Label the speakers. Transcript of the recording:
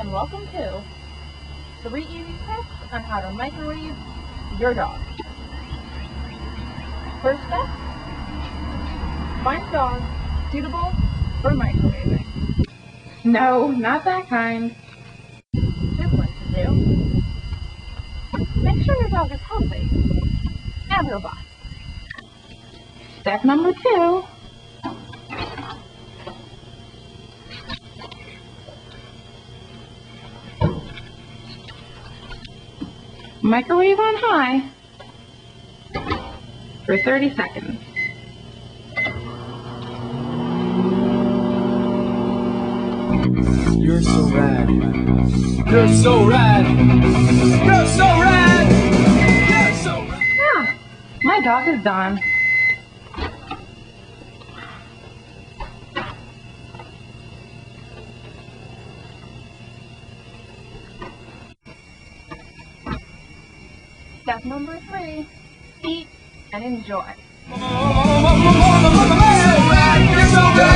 Speaker 1: and welcome to 3 easy steps on how to microwave your dog. First step, find a dog suitable for microwaving.
Speaker 2: No, not that kind.
Speaker 1: Simplest to do. Make sure your dog is healthy and robust.
Speaker 2: Step number 2. Microwave on high for 30 seconds.
Speaker 3: You're so rad. You're so rad. You're so rad. You're so rad.
Speaker 2: Ah, my dog is done.
Speaker 1: Step number 3, eat and enjoy.
Speaker 3: You're so rad. You're so rad.